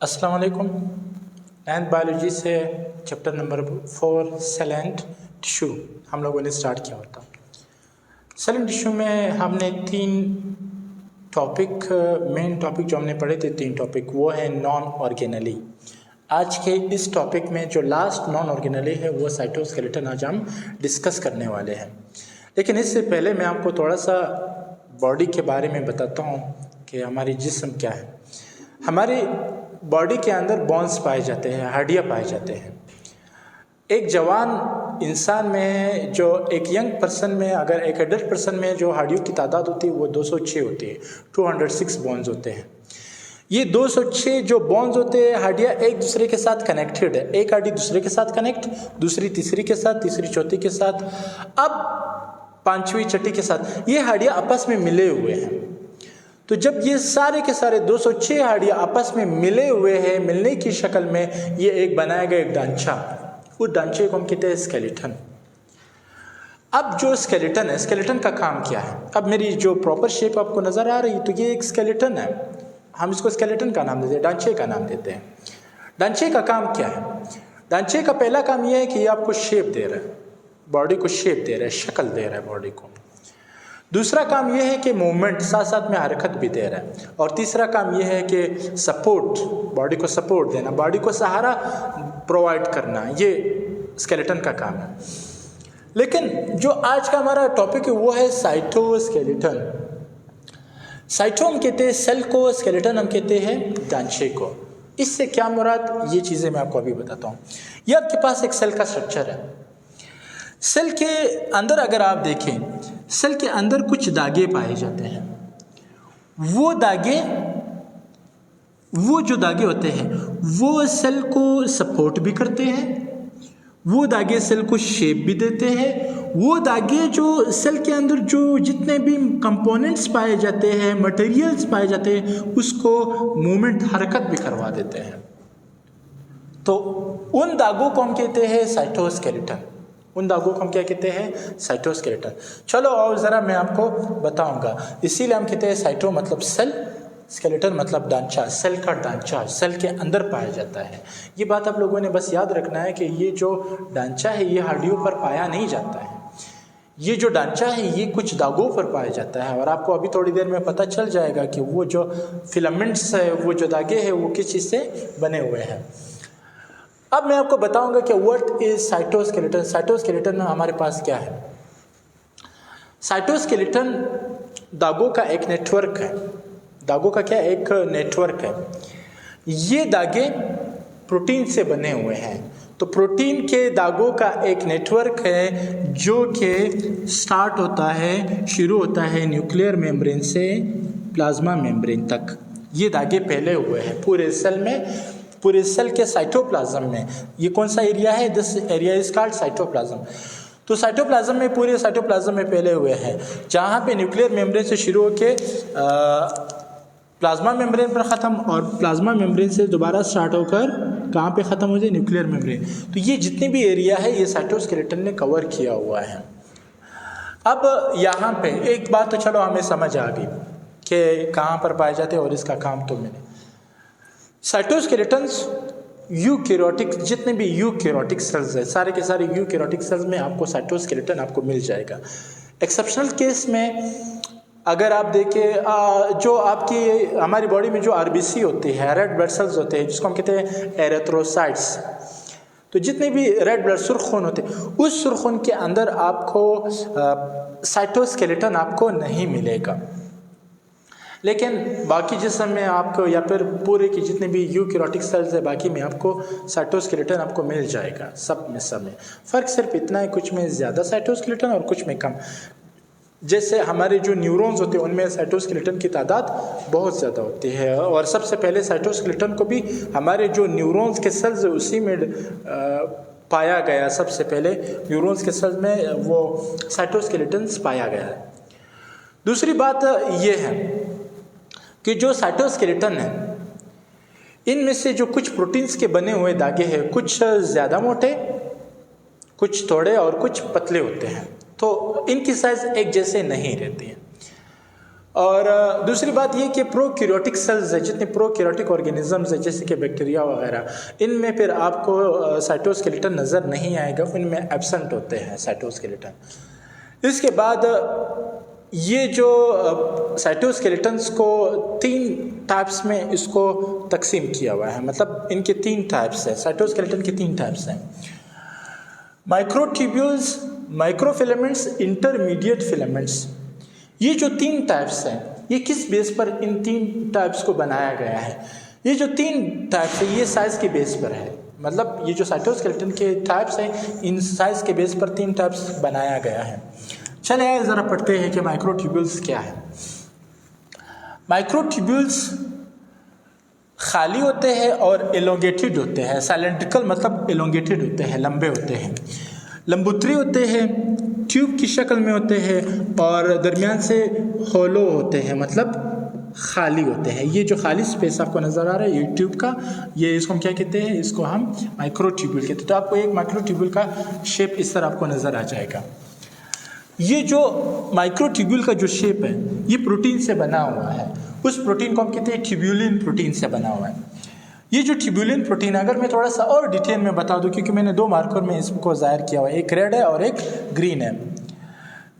अस्सलाम वालेकुम। 9th biology से chapter number 4 cell and tissue हम लोगों ने स्टार्ट किया होता। सेल एंड टिश्यू में हमने मेन टॉपिक जो हमने पढ़े थे, 3 टॉपिक, वो है नॉन ऑर्गेनली। आज के इस टॉपिक में जो लास्ट नॉन ऑर्गेनली है वो साइटोस्केलेटन आज हम डिस्कस करने वाले हैं। लेकिन इससे पहले मैं आपको थोड़ा सा बॉडी के बारे में बताता हूँ कि हमारी जिस्म क्या है। हमारी बॉडी के अंदर बोन्स पाए जाते हैं, हड्डियाँ पाए जाते हैं। एक जवान इंसान में जो एक यंग पर्सन में, अगर एक एडल्ट पर्सन में जो हड्डियों की तादाद होती है वो 206 होती है, 206 बोन्स होते हैं। ये 206 जो बोन्स होते हैं, हड्डियाँ एक दूसरे के साथ कनेक्टेड है। एक हड्डी दूसरे के साथ कनेक्ट, दूसरी तीसरी के साथ, तीसरी चौथी के साथ, अब पांचवी छठी के साथ। ये हड्डियाँ आपस में मिले हुए हैं। तो जब ये सारे के सारे 206 हड्डियाँ आपस में मिले हुए हैं, मिलने की शक्ल में ये एक बनाया गया एक ढांचा, उस ढांचे को हम कहते हैं स्केलेटन। अब जो स्केलेटन है, स्केलेटन का काम क्या है? अब मेरी जो प्रॉपर शेप आपको नजर आ रही है, तो ये एक स्केलेटन है। हम इसको स्केलेटन का नाम देते हैं, ढांचे का नाम देते हैं। ढांचे का काम क्या है? ढांचे का पहला काम यह है कि ये आपको शेप दे रहा है, बॉडी को शेप दे रहा है, शक्ल दे रहा है बॉडी को। दूसरा काम यह है कि मूवमेंट, साथ साथ में हरकत भी दे रहा है। और तीसरा काम यह है कि सपोर्ट, बॉडी को सपोर्ट देना, बॉडी को सहारा प्रोवाइड करना, ये स्केलेटन का काम है। लेकिन जो आज का हमारा टॉपिक है वो है साइटोस्केलेटन। साइटो हम कहते हैं सेल को, स्केलेटन हम कहते हैं ढांचे को। इससे क्या मुराद, ये चीज़ें मैं आपको अभी बताता हूँ। ये आपके पास एक सेल का स्ट्रक्चर है। सेल के अंदर अगर आप देखें, सेल के अंदर कुछ धागे पाए जाते हैं। वो जो धागे होते हैं वो सेल को सपोर्ट भी करते हैं, वो धागे सेल को शेप भी देते हैं। वो धागे जो सेल के अंदर जो जितने भी कंपोनेंट्स पाए जाते हैं, मटेरियल्स पाए जाते हैं, उसको मूवमेंट, हरकत भी करवा देते हैं। तो उन धागों को हम कहते हैं साइटोस्केलेटन। उन धागों को हम क्या कहते हैं? साइटोस्केलेटन। चलो और ज़रा मैं आपको बताऊंगा। इसीलिए हम कहते हैं साइटो मतलब सेल, स्केलेटन मतलब ढांचा, सेल का ढांचा सेल के अंदर पाया जाता है। ये बात आप लोगों ने बस याद रखना है कि ये जो ढांचा है ये हड्डियों पर पाया नहीं जाता है। ये जो ढांचा है ये कुछ धागों पर पाया जाता है। और आपको अभी थोड़ी देर में पता चल जाएगा कि वो जो फिलामेंट्स है, वो जो धागे हैं, वो किस चीज़ से बने हुए हैं। अब मैं आपको बताऊंगा कि व्हाट इज साइटोस्केलेटन। साइटोस्केलेटन में हमारे पास क्या है? साइटोस्केलेटन धागों का एक नेटवर्क है। धागों का क्या? एक नेटवर्क है। ये धागे प्रोटीन से बने हुए हैं। तो प्रोटीन के धागों का एक नेटवर्क है जो कि शुरू होता है न्यूक्लियर मेम्ब्रेन से प्लाज्मा मेम्ब्रेन तक। ये धागे फैले हुए हैं पूरे सेल में, पूरे सेल के साइटोप्लाज्म में। ये कौन सा एरिया है? This area is called cytoplasm. तो साइटोप्लाज्म में, पूरे साइटोप्लाज्म में फैले हुए हैं, जहाँ पे न्यूक्लियर मेम्ब्रेन से शुरू होके प्लाज्मा मेम्ब्रेन पर ख़त्म, और प्लाज्मा मेम्ब्रेन से दोबारा स्टार्ट होकर कहाँ पे ख़त्म हो जाए? Nuclear membrane. तो ये जितने भी एरिया है ये साइटोस्केलेटन ने कवर किया हुआ है। अब यहाँ पे एक बात तो चलो हमें समझ आ गई कि कहाँ पर पाए जाते हैं और इसका काम तो मैंने। साइटोस्केलेटन्स यूकैरियोटिक, जितने भी यूकैरियोटिक सेल्स है, सारे के सारे यूकैरियोटिक सेल्स में आपको साइटोस्केलेटन आपको मिल जाएगा। एक्सेप्शनल केस में अगर आप देखें, जो आपकी हमारी बॉडी में जो आरबीसी होती है, रेड ब्लड सेल्स होते हैं, जिसको हम कहते हैं एरिथ्रोसाइट्स, तो जितने भी रेड ब्लड सुर्ख खून होते हैं, उस सुर्ख खून के अंदर आपको साइटोस्केलेटन आपको नहीं मिलेगा। लेकिन बाकी जिस्म में आपको, या फिर पूरे की जितने भी यूकैरियोटिक सेल्स है, बाकी में आपको साइटोस्केलेटन आपको मिल जाएगा। सब में फ़र्क सिर्फ इतना है, कुछ में ज़्यादा साइटोस्केलेटन और कुछ में कम। जैसे हमारे जो न्यूरॉन्स होते हैं उनमें साइटोस्केलेटन की तादाद बहुत ज़्यादा होती है। और सबसे पहले साइटोस्केलेटन को भी हमारे जो न्यूरॉन्स के सेल्स है उसी में पाया गया। सबसे पहले न्यूरॉन्स के सेल्स में वो साइटोस्केलेटन पाया गया है। दूसरी बात ये है कि जो साइटोस्केलेटन है, इनमें से जो कुछ प्रोटीन्स के बने हुए धागे हैं, कुछ ज़्यादा मोटे, कुछ थोड़े और कुछ पतले होते हैं। तो इनकी साइज एक जैसे नहीं रहती है। और दूसरी बात ये कि प्रोकैरियोटिक सेल्स है, जितने प्रोकैरियोटिक ऑर्गेनिजम्स है जैसे कि बैक्टीरिया वगैरह, इनमें फिर आपको साइटोस्केलेटन नज़र नहीं आएगा, इनमें एब्सेंट होते हैं साइटोस्केलेटन। इसके बाद ये जो साइटोस्केलेटन्स को 3 टाइप्स में इसको तकसीम किया हुआ है, मतलब इनके 3 टाइप्स हैं, साइटोस्केलेटन के 3 टाइप्स हैं, माइक्रोट्यूब्यूल्स, माइक्रोफिलामेंट्स, इंटरमीडिएट फिलामेंट्स। ये जो 3 टाइप्स हैं, ये किस बेस पर इन 3 टाइप्स को बनाया गया है? ये जो 3 टाइप्स है ये साइज़ के बेस पर है, मतलब ये जो साइटोस्केलेटन के टाइप्स हैं इन साइज़ के बेस पर 3 टाइप्स बनाया गया है। चलिए ज़रा पढ़ते हैं कि माइक्रोट्यूब्यूल्स क्या है। माइक्रोट्यूब्यूल्स खाली होते हैं और एलोंगेटेड होते हैं, साइलेंट्रिकल मतलब एलोंगेटेड होते हैं, लंबे होते हैं, लंबूत्री होते हैं, ट्यूब की शक्ल में होते हैं और दरमियान से होलो होते हैं, मतलब खाली होते हैं। ये जो खाली स्पेस आपको नज़र आ रहा है ये ट्यूब का, ये इसको हम क्या कहते हैं? इसको हम माइक्रोट्यूब्यूल कहते हैं। तो आपको एक माइक्रोट्यूब्यूल का शेप इस तरह आपको नज़र आ जाएगा। ये जो माइक्रोट्यूब्यूल का जो शेप है ये प्रोटीन से बना हुआ है, उस प्रोटीन को हम कहते हैं ट्यूब्यूलिन प्रोटीन से बना हुआ है। ये जो ट्यूब्यूलिन प्रोटीन, अगर मैं थोड़ा सा और डिटेल में बता दूं, क्योंकि मैंने 2 मार्कर में इसको ज़ाहिर किया हुआ है, एक रेड है और एक ग्रीन है।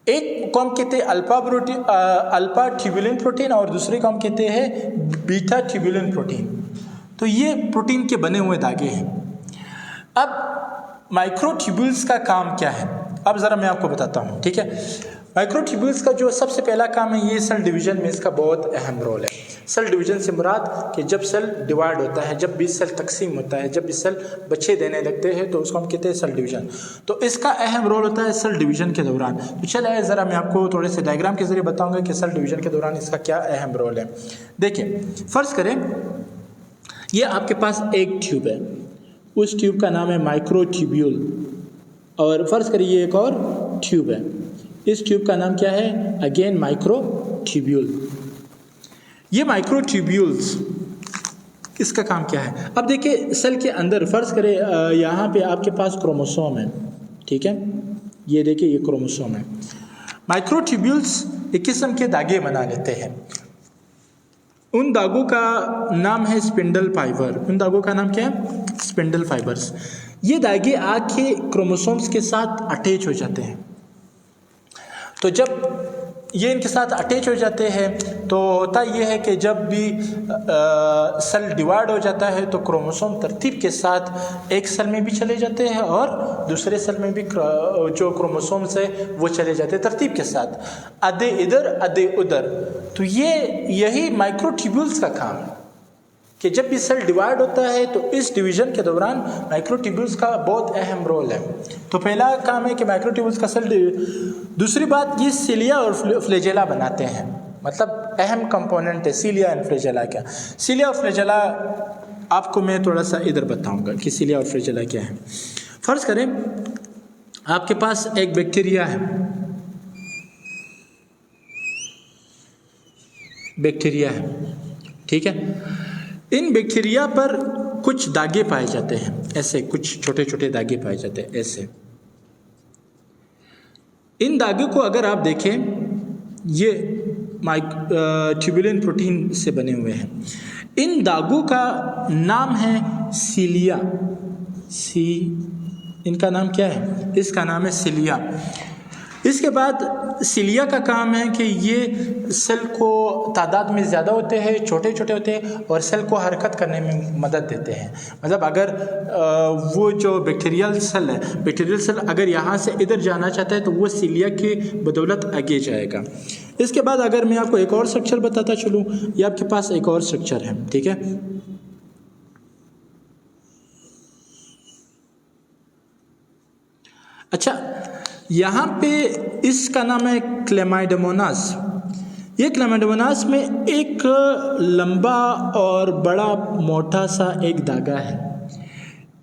एक को हम कहते हैं अल्फा ट्यूब्यूलिन प्रोटीन और दूसरे को हम कहते हैं बीटा ट्यूब्यूलिन प्रोटीन। तो ये प्रोटीन के बने हुए धागे हैं। अब माइक्रोट्यूब्यूल्स का काम क्या है, अब ज़रा मैं आपको बताता हूँ, ठीक है। माइक्रोट्यूब्यूल्स का जो सबसे पहला काम है ये सेल डिवीजन में इसका बहुत अहम रोल है। सेल डिवीजन से मुराद कि जब सेल डिवाइड होता है, जब भी सेल तकसीम होता है, जब भी सेल बच्चे देने लगते हैं तो उसको हम कहते हैं सेल डिवीजन। तो इसका अहम रोल होता है सेल डिवीजन के दौरान। तो चलिए ज़रा मैं आपको थोड़े से डायग्राम के ज़रिए बताऊँगा कि सेल डिवीजन के दौरान इसका क्या अहम रोल है। देखिए, फ़र्ज़ करें ये आपके पास एक ट्यूब है, उस ट्यूब का नाम है माइक्रोट्यूब्यूल, और फ़र्ज़ करिए ये एक और ट्यूब है, इस ट्यूब का नाम क्या है? Again microtubule. ये माइक्रोट्यूब्यूल्स इसका काम क्या है? अब देखिए सेल के अंदर फ़र्ज़ करें यहाँ पे आपके पास क्रोमोसोम है, ठीक है, ये देखिए ये क्रोमोसोम है। माइक्रोट्यूब्यूल्स एक किस्म के धागे बना लेते हैं, उन धागों का नाम है स्पिंडल फाइबर। उन धागों का नाम क्या है? Spindle fibres. ये धागे आके क्रोमोसोम्स के साथ अटैच हो जाते हैं। तो जब ये इनके साथ अटैच हो जाते हैं तो होता ये है कि जब भी सेल डिवाइड हो जाता है तो क्रोमोसोम तरतीब के साथ एक सेल में भी चले जाते हैं और दूसरे सेल में भी जो क्रोमोसोम्स है वो चले जाते हैं तरतीब के साथ, आधे इधर आधे उधर। तो यही माइक्रोट्यूब्यूल्स का काम है कि जब भी सेल डिवाइड होता है तो इस डिवीजन के दौरान माइक्रोट्यूब्यूल्स का बहुत अहम रोल है। तो पहला काम है कि माइक्रोट्यूब्यूल्स का दूसरी बात ये सिलिया और फ्लैजेला बनाते हैं, मतलब अहम कंपोनेंट है सिलिया एंड फ्लैजेला। क्या सिलिया और फ्लैजेला आपको मैं थोड़ा सा इधर बताऊंगा कि सिलिया और फ्लैजेला क्या है। फर्ज करें आपके पास एक बैक्टीरिया है, ठीक है। इन बैक्टीरिया पर कुछ दागे पाए जाते हैं, ऐसे कुछ छोटे छोटे दागे पाए जाते हैं ऐसे। इन दागे को अगर आप देखें ये ट्यूब्यूलिन प्रोटीन से बने हुए हैं। इन दागों का नाम है सिलिया। इनका नाम क्या है? इसका नाम है सिलिया। इसके बाद सिलिया का काम है कि ये सेल को तादाद में ज़्यादा होते हैं, छोटे छोटे होते हैं और सेल को हरकत करने में मदद देते हैं। मतलब अगर वो जो बैक्टीरियल सेल है, बैक्टीरियल सेल अगर यहाँ से इधर जाना चाहता है तो वो सिलिया की बदौलत आगे जाएगा। इसके बाद अगर मैं आपको एक और स्ट्रक्चर बताता चलूँ, ये आपके पास एक और स्ट्रक्चर है, ठीक है। अच्छा, यहाँ पे इसका नाम है क्लेमाइडोमोनास। ये क्लेमाइडोमोनास में एक लंबा और बड़ा मोटा सा एक धागा है।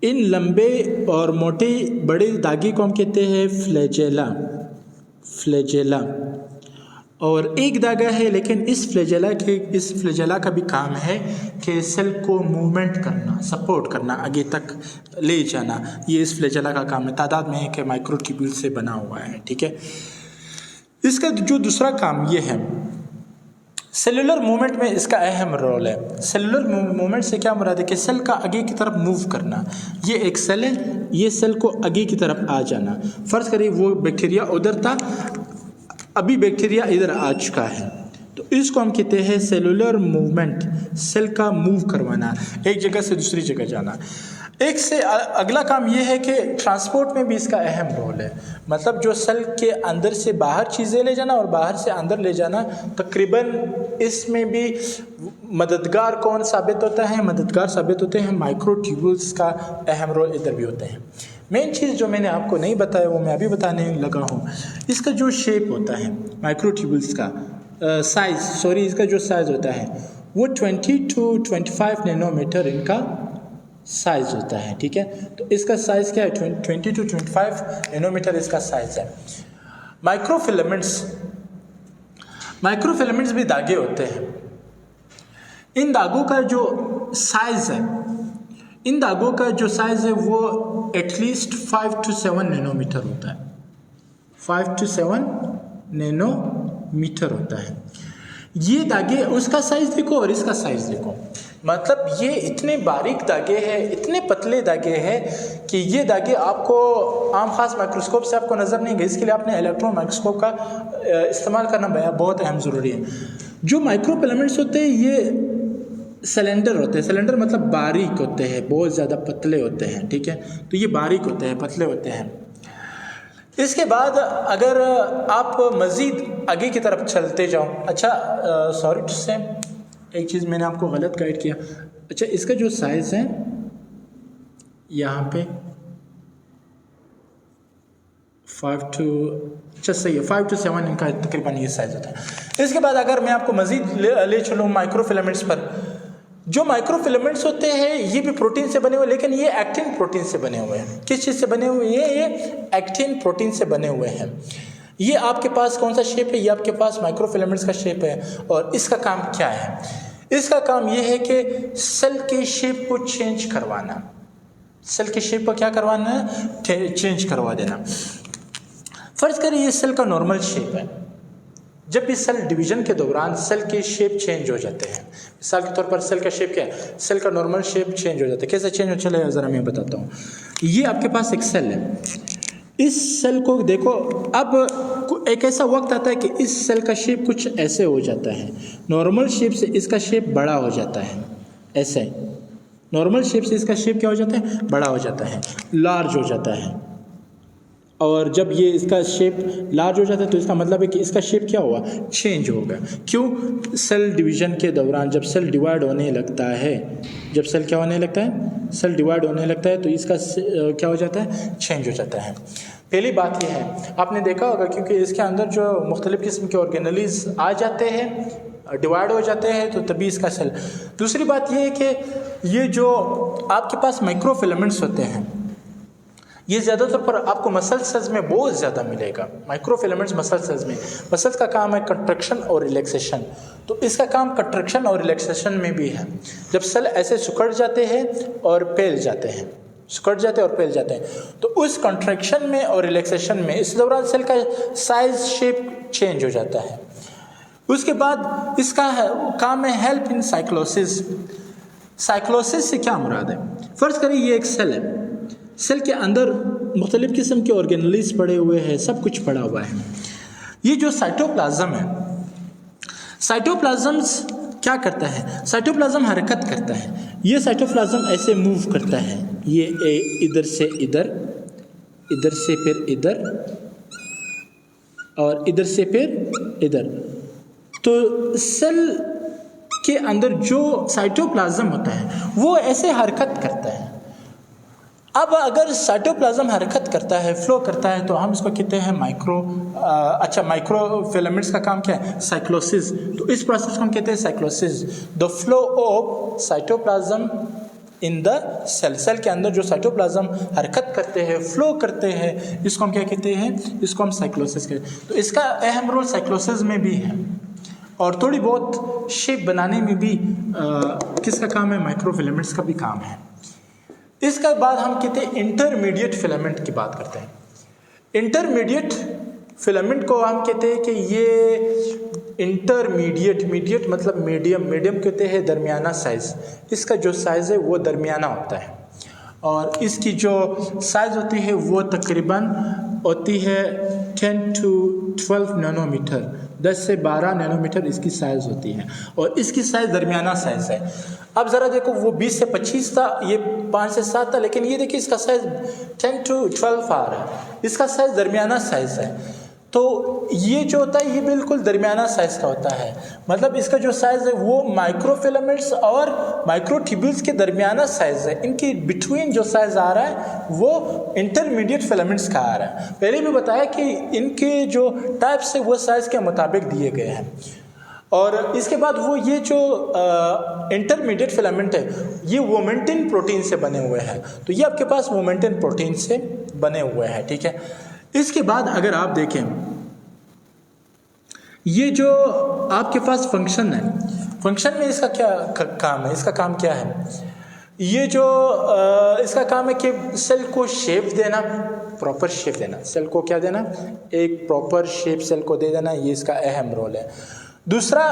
इन लंबे और मोटे बड़े धागे को हम कहते हैं फ्लैजेला। और एक धागा है, लेकिन इस फ्लैजेला का भी काम है कि सेल को मूवमेंट करना, सपोर्ट करना, आगे तक ले जाना। ये इस फ्लैजेला का काम है। तादाद में है कि माइक्रोट्यूब्यूल से बना हुआ है, ठीक है। इसका जो दूसरा काम ये है सेलुलर मूवमेंट में इसका अहम रोल है। सेलुलर मूवमेंट से क्या मुराद है कि सेल का आगे की तरफ मूव करना। ये एक सेल है, ये सेल को आगे की तरफ आ जाना। फर्ज करिए वो बैक्टीरिया उधर था, अभी बैक्टीरिया इधर आ चुका है, तो इसको हम कहते हैं सेलुलर मूवमेंट। सेल का मूव करवाना, एक जगह से दूसरी जगह जाना। एक से अगला काम यह है कि ट्रांसपोर्ट में भी इसका अहम रोल है। मतलब जो सेल के अंदर से बाहर चीज़ें ले जाना और बाहर से अंदर ले जाना, तकरीबन इसमें भी मददगार कौन साबित होता है? मददगार साबित होते हैं माइक्रोट्यूब्यूल्स का अहम रोल इधर भी होते हैं। मेन चीज़ जो मैंने आपको नहीं बताया वो मैं अभी बताने लगा हूँ। इसका जो शेप होता है माइक्रोट्यूब्यूल्स का इसका जो साइज़ होता है वो 20 to 25 नैनोमीटर इनका साइज होता है। ठीक है, तो इसका साइज क्या है? 20 to 25 नैनोमीटर इसका साइज है। माइक्रोफिलामेंट्स भी धागे होते हैं। इन धागों का जो साइज है वो एटलीस्ट 5 to 7 नैनोमीटर होता है। 5 to 7 नैनोमीटर होता है ये धागे। उसका साइज देखो और इसका साइज देखो, मतलब ये इतने बारीक धागे हैं, इतने पतले धागे हैं कि ये धागे आपको आम खास माइक्रोस्कोप से आपको नज़र नहीं गए। इसके लिए आपने इलेक्ट्रॉन माइक्रोस्कोप का इस्तेमाल करना बहुत अहम ज़रूरी है। जो माइक्रोफिलामेंट्स होते हैं ये सिलेंडर होते हैं। सिलेंडर मतलब बारीक होते हैं, बहुत ज़्यादा पतले होते हैं। ठीक है, तो ये बारीक होते हैं, पतले होते हैं। इसके बाद अगर आप मज़ीद आगे की तरफ चलते जाओ, सॉरी टू से एक चीज़ मैंने आपको गलत गाइड किया। अच्छा, इसका जो साइज़ है यहाँ पे 5 to 7 इनका तकरीबन ये साइज़ होता है। इसके बाद अगर मैं आपको मज़ीद ले चलूँ माइक्रोफिलामेंट्स पर, जो माइक्रोफिलामेंट्स होते हैं ये भी प्रोटीन से बने हुए, लेकिन ये एक्टिन प्रोटीन से बने हुए हैं। किस चीज़ से बने हुए हैं? ये एक्टिन प्रोटीन से बने हुए हैं। ये आपके पास कौन सा शेप है? ये आपके पास माइक्रोफिलामेंट्स का शेप है। और इसका काम क्या है? इसका काम ये है कि सेल के शेप को चेंज करवाना। सेल के शेप को क्या करवाना है? चेंज करवा देना। फर्ज करिए ये सेल का नॉर्मल शेप है। जब भी सेल डिवीजन के दौरान सेल के शेप चेंज हो जाते हैं। मिसाल के तौर पर सेल का शेप क्या है? सेल का नॉर्मल शेप चेंज हो जाता है। कैसे चेंज हो, चले ज़रा मैं बताता हूँ। ये आपके पास एक सेल है, इस सेल को देखो। अब एक ऐसा वक्त आता है कि इस सेल का शेप कुछ ऐसे हो जाता है। नॉर्मल शेप से इसका शेप बड़ा हो जाता है, ऐसे। नॉर्मल शेप से इसका शेप क्या हो जाता है? बड़ा हो जाता है, लार्ज हो जाता है। और जब ये इसका शेप लार्ज हो जाता है तो इसका मतलब है कि इसका शेप क्या हुआ? चेंज होगा। क्यों? सेल डिवीजन के दौरान जब सेल डिवाइड होने लगता है, जब सेल क्या होने लगता है? सेल डिवाइड होने लगता है तो इसका क्या हो जाता है? चेंज हो जाता है। पहली बात यह है, आपने देखा होगा क्योंकि इसके अंदर जो मुख्तलिफ़ किस्म के ऑर्गेनलीज आ जाते हैं, डिवाइड हो जाते हैं, तो तभी इसका सेल। दूसरी बात यह है कि ये जो आपके पास माइक्रोफिलामेंट्स होते हैं ये ज़्यादातर पर आपको मसल सेल्स में बहुत ज़्यादा मिलेगा। माइक्रोफिलामेंट्स मसल सेल्स में, मसल्स का काम है कंट्रैक्शन और रिलैक्सेशन, तो इसका काम कंट्रैक्शन और रिलैक्सेशन में भी है। जब सेल ऐसे सिकुड़ जाते हैं और फैल जाते हैं, सिकुड़ जाते हैं और फैल जाते हैं, तो उस कंट्रैक्शन में और रिलैक्सेशन में इस दौरान सेल का साइज शेप चेंज हो जाता है। उसके बाद इसका काम है हेल्प इन साइक्लोसिस। साइक्लोसिस से क्या मुराद है? फ़र्ज़ करिए ये एक सेल है, सेल के अंदर मुख्तलिफ़ किस्म के ऑर्गेनलीज पड़े हुए हैं, सब कुछ पड़ा हुआ है। ये जो साइटोप्लाज्म है, साइटोप्लाज्म्स क्या करता है? साइटोप्लाज्म हरकत करता है। ये साइटोप्लाज्म ऐसे मूव करता है, ये इधर से इधर, इधर से फिर इधर और इधर से फिर इधर। तो सेल के अंदर जो साइटोप्लाज्म होता है वो ऐसे हरकत करता है। अब अगर साइटोप्लाज्म हरकत करता है, फ्लो करता है, तो हम इसको कहते हैं माइक्रोफिलामेंट्स का काम क्या है? साइक्लोसिस। तो इस प्रोसेस को हम कहते हैं cyclosis. The flow of cytoplasm in the cell. Cell के अंदर जो साइटोप्लाज्म हरकत करते हैं, फ्लो करते हैं, इसको हम क्या कहते हैं? इसको हम साइक्लोसिस कहते हैं। तो इसका अहम रोल साइक्लोसिस में भी है और थोड़ी बहुत शेप बनाने में भी किसका काम है? माइक्रोफिलामेंट्स का भी काम है। इसके बाद हम कहते हैं इंटरमीडिएट फिलामेंट की बात करते हैं। इंटरमीडिएट फिलामेंट को हम कहते हैं कि ये इंटरमीडिएट, मीडिएट मतलब मीडियम, मीडियम कहते हैं दरमियाना साइज़, इसका जो साइज़ है वो दरमियाना होता है और इसकी जो साइज़ होती है वो तकरीबन होती है 10 to 12 नैनोमीटर, 10 से 12 नैनोमीटर इसकी साइज़ होती है और इसकी साइज़ दरमियाना साइज़ है। अब ज़रा देखो वो 20 से 25 था, ये 5 से 7 था, लेकिन ये देखिए इसका साइज़ 10 to 12 आ रहा है, इसका साइज़ दरमियाना साइज़ है। तो ये जो होता है ये बिल्कुल दरमियाना साइज़ का होता है, मतलब इसका जो साइज़ है वो माइक्रोफिलामेंट्स और माइक्रोट्यूब्यूल्स के दरमियाना साइज़ है, इनकी बिटवीन जो साइज़ आ रहा है वो इंटरमीडिएट फिलामेंट्स का आ रहा है। पहले भी बताया कि इनके जो टाइप्स है वो साइज़ के मुताबिक दिए गए हैं और इसके बाद वो ये जो इंटरमीडिएट फिलामेंट है ये वोमेंटिन प्रोटीन से बने हुए हैं, तो ये आपके पास वोमेंटिन प्रोटीन से बने हुए हैं, ठीक है। इसके बाद अगर आप देखें ये जो आपके पास फंक्शन है, फंक्शन में इसका क्या काम है, इसका काम क्या है, ये जो इसका काम है कि सेल को शेप देना, प्रॉपर शेप देना, सेल को क्या देना, एक प्रॉपर शेप सेल को दे देना, ये इसका अहम रोल है। दूसरा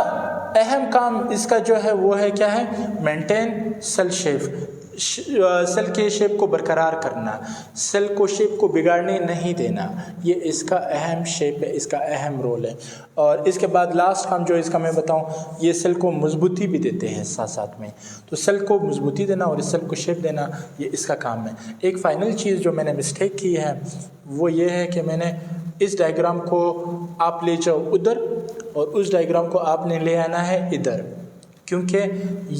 अहम काम इसका जो है वो है क्या है, मेंटेन सेल शेप, सेल के शेप को बरकरार करना, सेल को शेप को बिगाड़ने नहीं देना, ये इसका अहम शेप है, इसका अहम रोल है। और इसके बाद लास्ट काम जो इसका मैं बताऊं, ये सेल को मजबूती भी देते हैं साथ साथ में, तो सेल को मजबूती देना और इस सेल को शेप देना ये इसका काम है। एक फाइनल चीज़ जो मैंने मिस्टेक की है वो ये है कि मैंने इस डायग्राम को आप ले जाओ उधर और उस डायग्राम को आपने ले आना है इधर, क्योंकि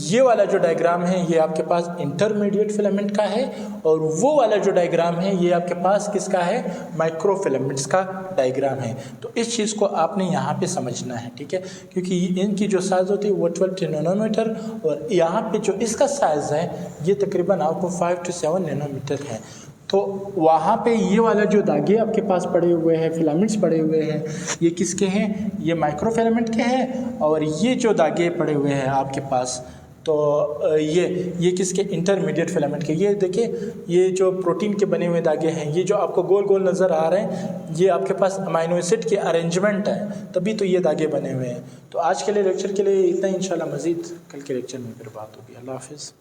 ये वाला जो डायग्राम है ये आपके पास इंटरमीडिएट फिलामेंट का है और वो वाला जो डायग्राम है ये आपके पास किसका है, माइक्रोफिलामेंट्स का डायग्राम है। तो इस चीज़ को आपने यहाँ पे समझना है, ठीक है, क्योंकि इनकी जो साइज़ होती है वो 12 नैनोमीटर और यहाँ पे जो इसका साइज़ है ये तकरीबन आपको 5 to 7 नैनोमीटर है। तो वहाँ पे ये वाला जो दागे आपके पास पड़े हुए हैं, फिलामेंट्स पड़े हुए हैं, ये किसके हैं, ये माइक्रोफिलामेंट के हैं और ये जो दागे पड़े हुए हैं आपके पास तो ये किसके, इंटरमीडिएट फिलामेंट के। ये देखिए ये जो प्रोटीन के बने हुए दागे हैं, ये जो आपको गोल गोल नज़र आ रहे हैं ये आपके पास अमाइनो एसिड के अरेंजमेंट है, तभी तो ये दागे बने हुए हैं। तो आज के लिए लेक्चर के लिए इतना ही, इंशाल्लाह मज़ीद कल के लेक्चर में फिर बात होगी। अल्लाह हाफिज़।